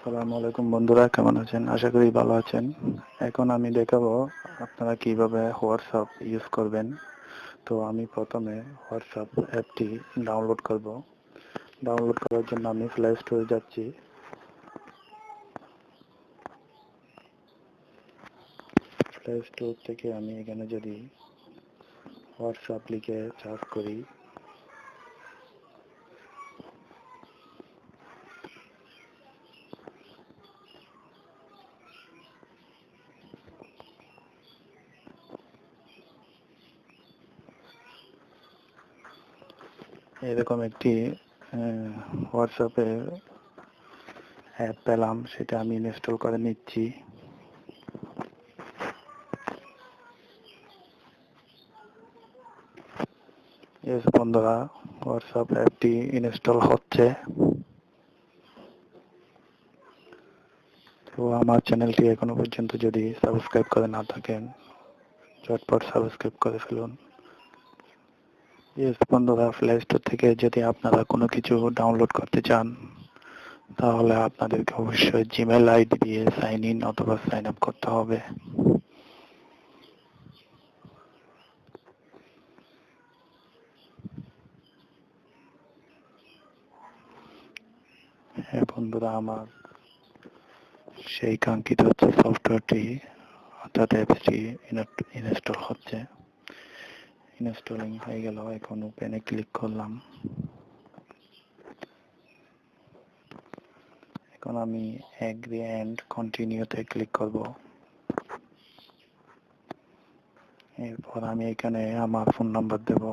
আসসালামু আলাইকুম বন্ধুরা, কেমন আছেন? আশা করি ভালো আছেন। এখন আমি দেখাবো আপনারা কিভাবে হোয়াটসঅ্যাপ ইউজ করবেন। তো আমি প্রথমে হোয়াটসঅ্যাপ অ্যাপটি ডাউনলোড করব। ডাউনলোড করার জন্য আমি প্লে স্টোরে যাচ্ছি। প্লে স্টোর থেকে আমি এখানে যদি হোয়াটসঅ্যাপ লিখে সার্চ করি, এরকম একটি হোয়াটসঅ্যাপের অ্যাপ পেলাম, সেটা আমি ইনস্টল করে নিচ্ছি। ইয়েস বন্ধুরা, হোয়াটসঅ্যাপ অ্যাপটি ইনস্টল হচ্ছে। তো আমার চ্যানেলটি এখনো পর্যন্ত যদি সাবস্ক্রাইব করে না থাকেন, ঝটপট সাবস্ক্রাইব করে ফেলুন। ইয়েস বন্ধুরা, প্লে স্টোর থেকে যদি আপনারা কোনো কিছু ডাউনলোড করতে চান, তাহলে আপনাদেরকে অবশ্যই জিমেল আইডি দিয়ে সাইন ইন অথবা সাইন আপ করতে হবে। হ্যাঁ বন্ধুরা, আমার সেই কাঙ্ক্ষিত সফটওয়্যারটি অর্থাৎ অ্যাপসটি ইনস্টল হচ্ছে। ইনস্টলিং হয়ে গেল, এখন ওপেনে ক্লিক করলাম। এখন আমি এগ্রি এন্ড কন্টিনিউতে ক্লিক করব। এরপর আমি এখানে আমার ফোন নাম্বার দেব।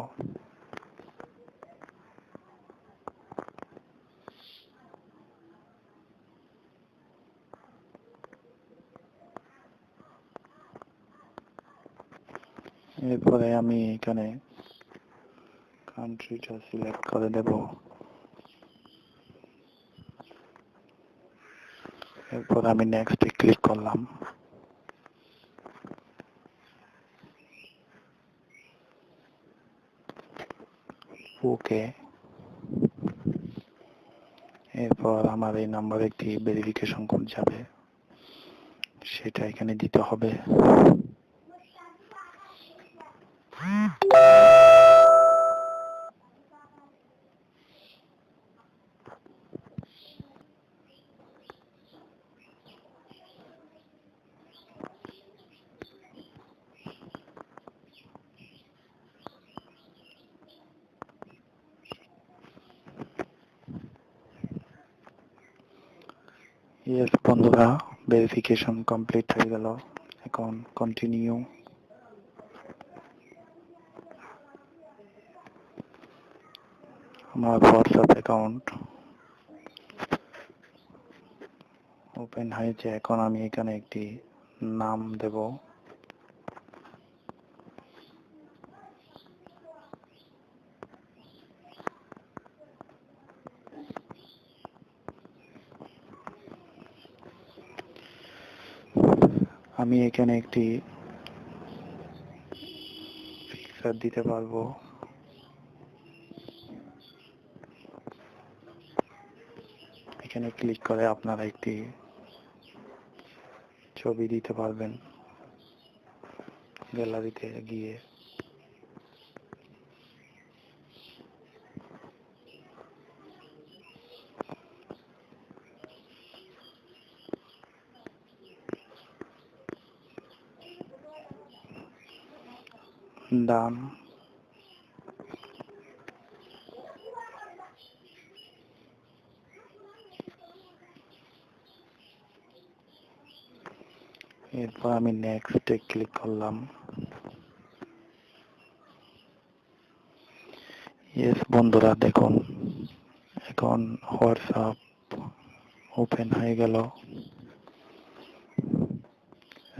এরপরে আমি এখানে কান্ট্রিটা সিলেক্ট করে দেব। এরপর আমি নেক্সটে ক্লিক করলাম। ওকে। এরপর আমার এই নাম্বারে একটি ভেরিফিকেশন কোড যাবে, সেটা এখানে দিতে হবে। ইয়েস বন্ধুরা, ভেরিফিকেশন কমপ্লিট হয়ে গেল। এখন কন্টিনিউ। আমার হোয়াটসঅ্যাপ অ্যাকাউন্ট ওপেন হয়েছে। এখন আমি এখানে একটি নাম দেব। আমি এখানে একটি পিকচার দিতে পারবো। এখানে ক্লিক করে আপনারা একটি ছবি দিতে পারবেন গ্যালারিতে গিয়ে। ডান। এরপর আমি নেক্সটে ক্লিক করলাম। ইয়েস বন্ধুরা, দেখুন এখন হোয়াটসঅ্যাপ ওপেন হয়ে গেল।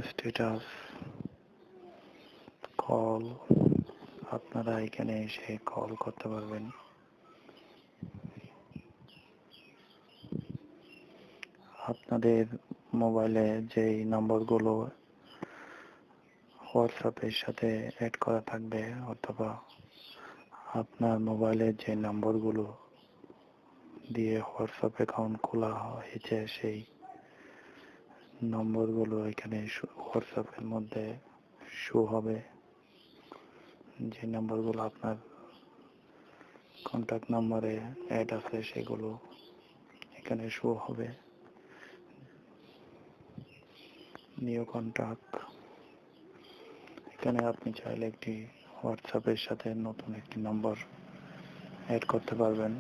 স্ট্যাটাস, কল, আপনারা এখানে এসে কল করতে পারবেন। আপনাদের মোবাইলে যেই নম্বরগুলো হোয়াটসঅ্যাপের সাথে অ্যাড করা থাকবে, অথবা আপনার মোবাইলে যে নম্বরগুলো দিয়ে হোয়াটসঅ্যাপ অ্যাকাউন্ট খোলা হয়েছে, সেই নম্বরগুলো এখানে হোয়াটসঅ্যাপের মধ্যে শো হবে। যে নম্বরগুলো আপনার কন্ট্যাক্ট নাম্বারে অ্যাড আছে সেগুলো এখানে শো হবে। নিউ কন্ট্যাক্ট, এখানে আপনি চাইলে একটি হোয়াটসঅ্যাপের সাথে নতুন একটি নম্বর অ্যাড করতে পারবেন।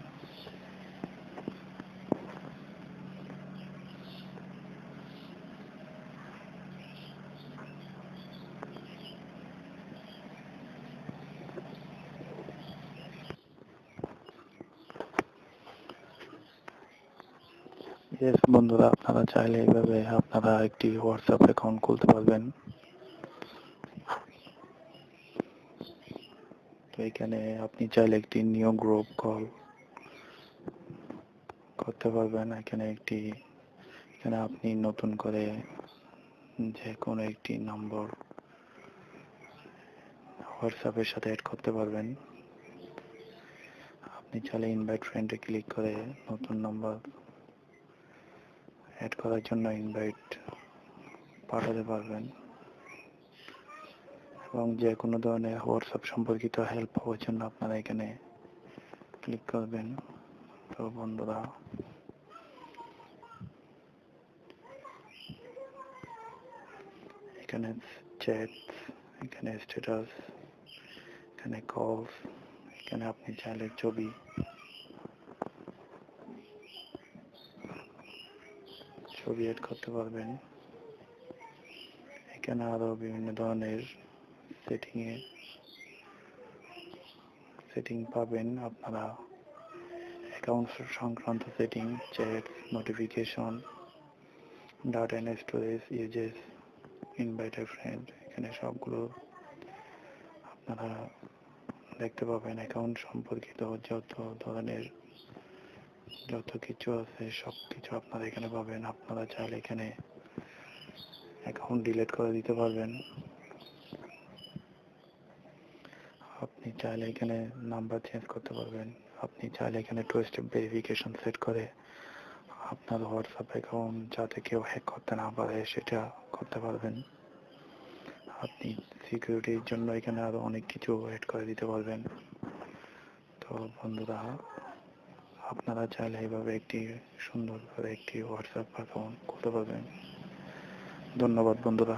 বন্ধুরা, আপনারা চাইলে এইভাবে আপনারা একটি হোয়াটসঅ্যাপ অ্যাকাউন্ট খুলতে পারবেন। তো এখানে আপনি চাইলে একটি নিউ গ্রুপ কল করতে পারবেন। এখানে আপনি নতুন করে যে কোনো একটি নম্বর হোয়াটসঅ্যাপের সাথে অ্যাড করতে পারবেন। আপনি চাইলে ইনভাইট ফ্রেন্ডে ক্লিক করে নতুন নম্বর অ্যাড করার জন্য ইনভাইট পাঠাতে পারবেন, এবং যে কোনো ধরনের হোয়াটসঅ্যাপ সম্পর্কিত হেল্প পাওয়ার জন্য আপনারা এখানে ক্লিক করবেন। তো বন্ধুরা, এখানে চ্যাট, এখানে স্ট্যাটাস, এখানে কলস, এখানে আপনি চাইলে ছবি অ্যাড করতে পারবেন। এখানে আরো বিভিন্ন ধরনের সেটিং পাবেন আপনারা। অ্যাকাউন্ট সংক্রান্ত setting, chat, notification, data and storage, usage, invite a friend, এখানে সবগুলো আপনারা দেখতে পাবেন। অ্যাকাউন্ট সম্পর্কিত যত কিছু আছে সব কিছু আপনারা এখানে পাবেন। আপনারা চাইলে এখানে অ্যাকাউন্ট ডিলিট করে দিতে পারবেন। আপনি চাইলে এখানে নাম্বার চেঞ্জ করতে পারবেন। আপনি চাইলে এখানে 2 স্টেপ ভেরিফিকেশন সেট করে আপনার হোয়াটসঅ্যাপ অ্যাকাউন্ট যাতে কেউ হ্যাক করতে না পারে সেটা করতে পারবেন। আপনি সিকিউরিটির জন্য এখানে আরো অনেক কিছু অ্যাড করে দিতে পারবেন। তো বন্ধুরা, আপনারা চাইলে এইভাবে একটি সুন্দর করে একটি হোয়াটসঅ্যাপ অ্যাকাউন্ট খুলতে পারবেন। ধন্যবাদ বন্ধুরা।